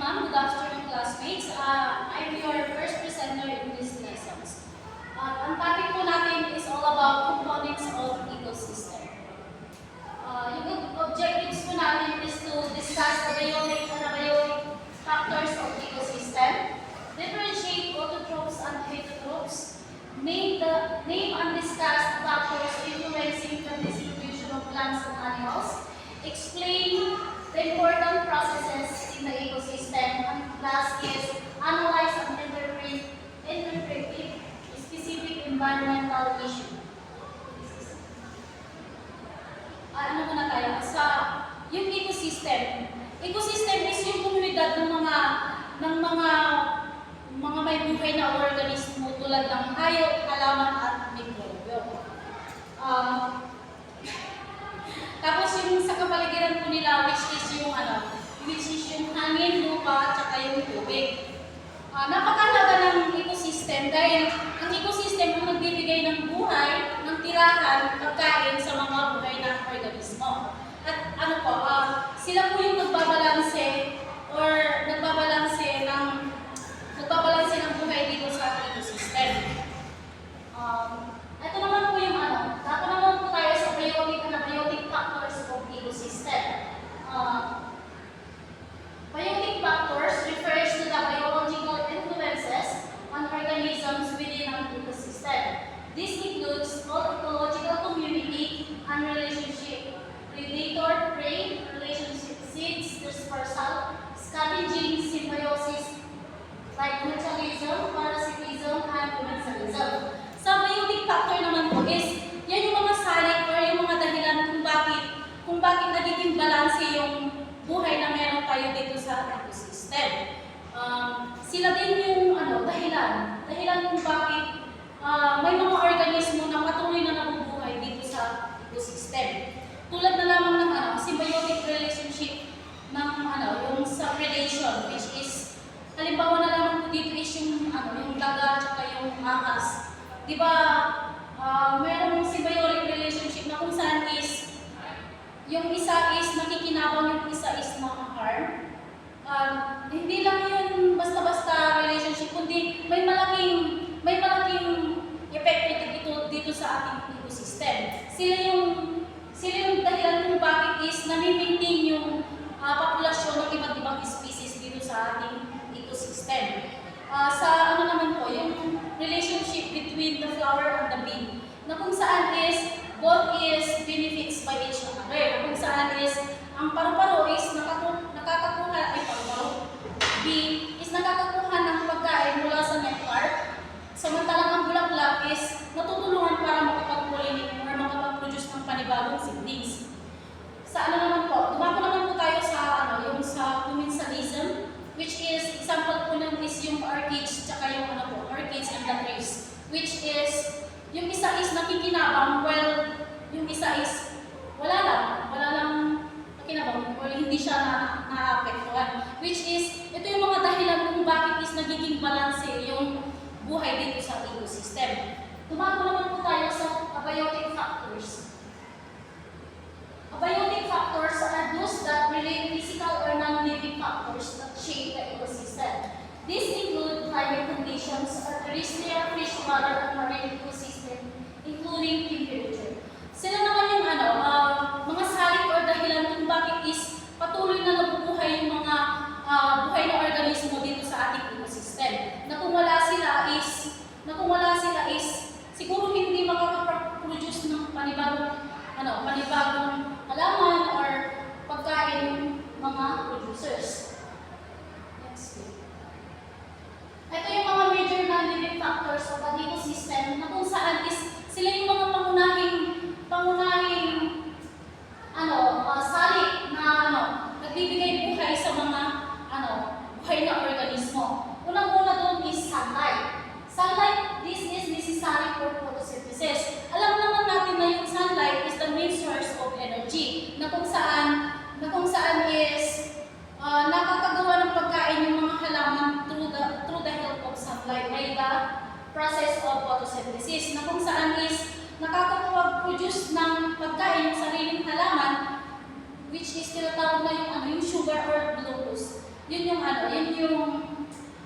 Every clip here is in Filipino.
ma'am. Good afternoon, classmates. I'm your first presenter in these lessons. Ang topic po natin is all about components of ecosystem. Yung objectives po natin is to discuss the biotic and abiotic factors of ecosystem, differentiate autotrophs and heterotrophs, name and discuss factors influencing the distribution of plants and animals, explain the important processes in the ecosystem, and last is analyze and interpret specific environmental issue. Ano muna tayo? Yung ecosystem. Ecosystem is yung komunidad ng mga may buhay na organismo tulad ng hayop, halaman at mikrobyo. Tapos yung sa kapaligiran po nila, which is yung hangin, lupa, at saka yung tubig. Napakahalaga ng ecosystem dahil ang ecosystem ang nagbibigay ng buhay, ng tirahan, pagkain sa mga buhay na organismo. At sila po yung nagbabalanse ng buhay dito sa ecosystem. Ito naman po tayo sa biotic and abiotic factors of ecosystem. Biotic factors refers to the biological influences on organisms within an ecosystem. This includes all ecological community and relationship, predator-prey relationship, seeds, dispersal, scavenging, symbiosis, like mutualism, parasitism, and commensalism. Sa biotic factor naman po is, yan yung mga salik or yung mga dahilan kung bakit nagiging balanse yung buhay na meron tayo dito sa ecosystem. Sila din yung dahilan kung bakit may mga organismo na patuloy na nabubuhay dito sa ecosystem. Tulad na lamang ng symbiotic relationship ng yung sa predation, which is halimbawa na lamang po dito is yung daga at yung ahas. Diba, mayroong symbiotic relationship na kung saan is yung isa is nakikinabang, yung isa is maka-harm. Hindi lang yun basta-basta relationship, kundi may malaking epekto dito sa ating ecosystem. Sila yung dahilan kung bakit is nami-maintain yung populasyon ng iba't ibang species dito sa ating ecosystem. Naman po, yung relationship between the flower and the bee, na kung saan is both is benefits by each other. Kung saan is ang paru-paro is bee is nakakakuha ng pagkain mula sa nectar, samantalang ang bulaklak is natutulungan para makapag-pollinate or makapag-produce ng panibagong seedlings. Dumako naman po tayo sa commensalism, which is example po nun is yung orchids, tsaka yung orchids and the trees, which is yung isa is nakikinabang, while yung isa is wala lang nakinabang, or hindi siya naapektuhan. Which is, ito yung mga dahilan kung bakit is nagiging balanse yung buhay dito sa ecosystem. Tumako naman po tayo sa abiotic factors. Abiotic factors are those that relate physical or non-living factors that shape the ecosystem. These include climate conditions, terrestrial, freshwater, and marine ecosystem, including temperature. Sila naman yung mga salik or dahilan kung bakit is patuloy na nabubuhay yung mga buhay na organismo dito sa ating ecosystem. Na kung wala sila is siguro hindi makaka-produce ng panibagong halaman or pagkain mga producers. Next week. Ito yung mga major non-living factors of an ecosystem na kung saan is sila yung mga pangunahing salik na nagbibigay buhay sa mga buhay na organismo. Unang-una doon is sunlight. Sunlight, this is necessary for photosynthesis. Alam naman natin na yung sunlight is the main source of energy na kung saan is nakakagawa ng pagkain yung mga halaman through the help of sunlight by the process of photosynthesis, na kung saan is nakakapag-produce ng pagkain yung sariling halaman, which is tinatawag na yung sugar or glucose. Yun yung ano, yun yung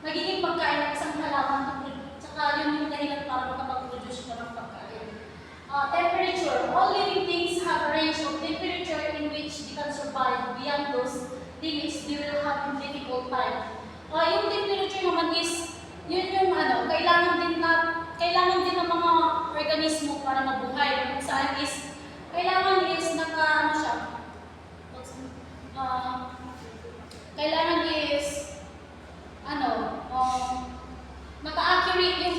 nagiging pagkain ng isang halaman, tsaka yun yung dahilan para makapag-produce ka ng pagkain. Temperature. All living things have a range of temperature in which they can survive. Beyond those limits, they will have a difficult time. Yung temperature naman is, yun yung ano, kailangan din ng mga organismo para mabuhay. Kung saan is, kailangan is ano siya, kailangan is, naka-accurate yung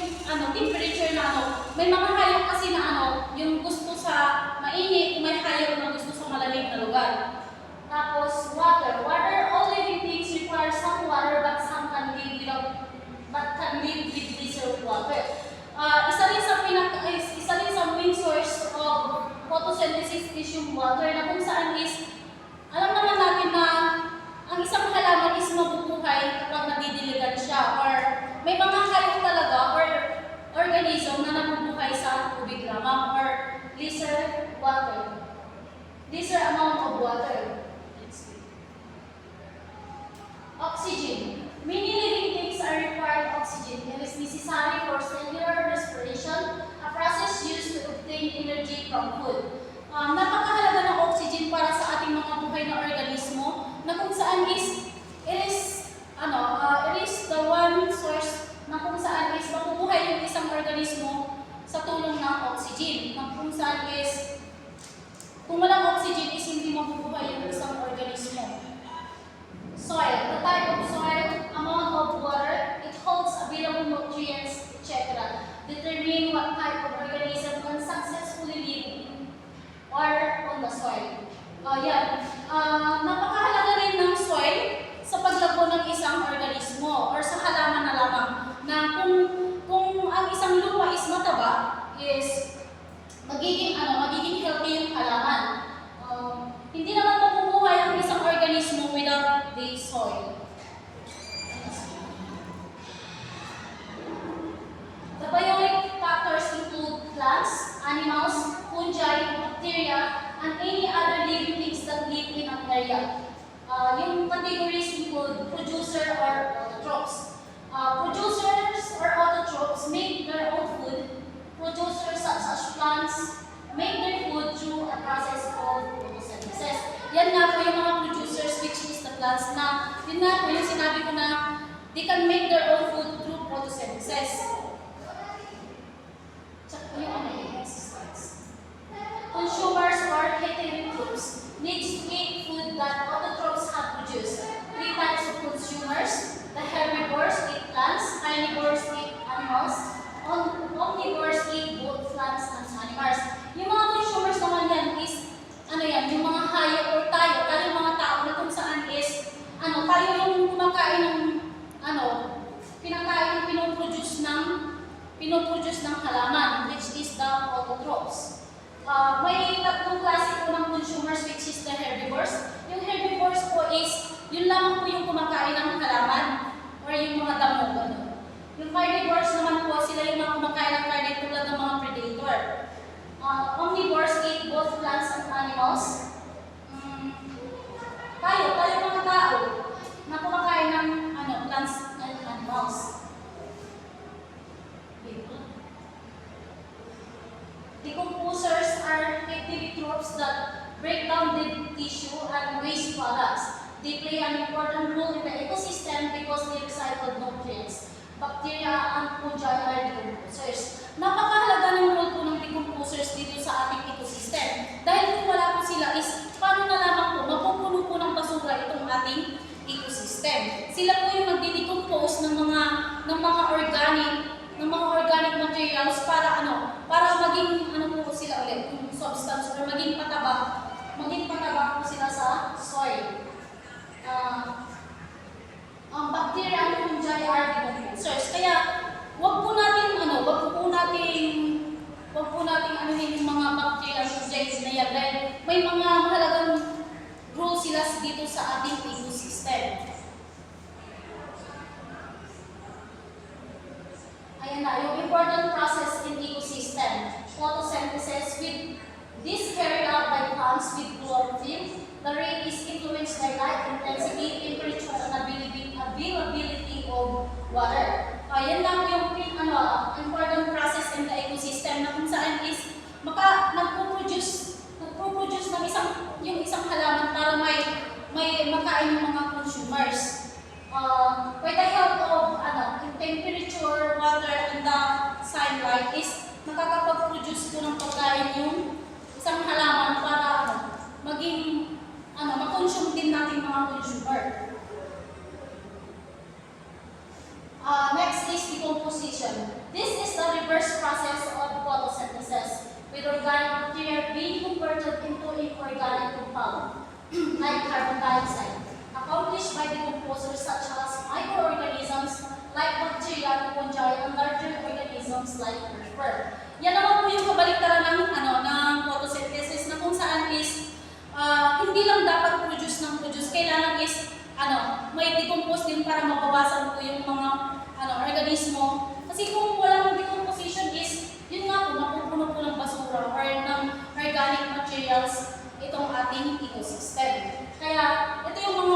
temperature na may mga hayop kasi na yung gusto sa mainit, may hayop na gusto sa malamig na lugar. Tapos, water. Water, all living things require some water but some can live with diesel water. Isa rin sa main source of photosynthesis is yung water na kung saan is, alam naman natin na ang isang halaman is mabubuhay kapag nadidiligan siya or may mga hayop talaga or organism na nabubuhay sa tubig lamang or lesser amount of water. Oxygen. Many living things are required oxygen. It is necessary for cellular respiration, a process used to obtain energy from food. Napakahalaga ng oxygen para sa ating mga buhay na organismo na kung saan is it is the one source na kung saan is mabubuhay yung isang organismo sa tulong ng oxygen. Na kung saan is kung walang oxygen is hindi mabubuhay yung isang organismo. Soil. The type of soil, amount of water, it holds available nutrients, etc. Determine what type of organism can successfully live or on the soil. Napakahalaga rin ng soil sa paglago ng isang organismo or sa halaman na lamang na kung ang isang lupa is mataba is magiging healthy yung halaman. Hindi naman mabubuhay ang isang organismo without the soil. The biotic factors include plants, animals, fungi, bacteria, and any other living things that live in an area. Yung categories include producer or autotrophs. Producers or autotrophs make their own food. Producers such as plants make their food through a process called photosynthesis. Yan nga po yung mga producers, which is the plants na, yun nga po yung sinabi ko na they can make their own food through photosynthesis. Tsaka yung exercise. Consumers or heterotrophs needs to eat food that autotrophs have produced. 3 types of consumers. The herbivores eat plants, carnivores eat animals, omnivores eat both plants and animals. Yung mga consumers naman yan is, yung mga hayop or tayo yung mga tao na kung saan is, tayo yung kumakain ng, pinoproduce ng halaman, which is the autotrophs. May tatlong klase po ng consumers, which is the herbivores. Yung herbivores po is, yun lamang po yung kumakain ng halaman or yung mga damo. Yung carnivores naman po, sila yung mga kumakain ng karne tulad ng mga predator. Omnivores eat both plants and animals. Tayo mga tao na kumakain ng plants and animals. Decomposers are heterotrophs that break down dead tissue and waste products. They play an important role in the ecosystem because they recycle nutrients. Bacteria and fungi are decomposers. Napakahalaga ng role po ng decomposers dito sa ating ecosystem. Dahil kung wala po sila is, paano na lamang po, mapupuno po ng basura itong ating ecosystem. Sila po yung nagdi-decompose ng mga organic materials para maging po sila ulit, yung substance or maging pataba po sila sa soil. Ang bacteria and fungi are decomposers. Kaya wag po natin yung mga bacteria and fungi na yan dahil may mga mahalagang role sila dito sa ating ecosystem. Ayan na, yung important process in ecosystem. Photosynthesis, with this carried out by plants with chlorophyll. The rate is influenced by light intensity, temperature, and ability water. Yan lang yung important process in the ecosystem na kung saan is nagpo-produce ng yung isang halaman para may makain ng mga consumers. By the help of temperature, water, and the sunlight is nakakapag-produce ko ng pagkain yung isang halaman para maging ma-consume din natin mga consumer. Next is decomposition. This is the reverse process of photosynthesis, with organic material being converted into inorganic compound, like carbon dioxide, accomplished by decomposers such as microorganisms like bacteria, fungi, and larger organisms like earthworm. Yan naman po yung kabaliktaran ng photosynthesis na kung saan is hindi lang dapat produce, kailangan is may decompose din para mabawasan po yung mga organismo. Kasi kung walang decomposition is, yun nga po, mapupuno po ng basura or ng organic materials itong ating ecosystem. Kaya, ito yung mga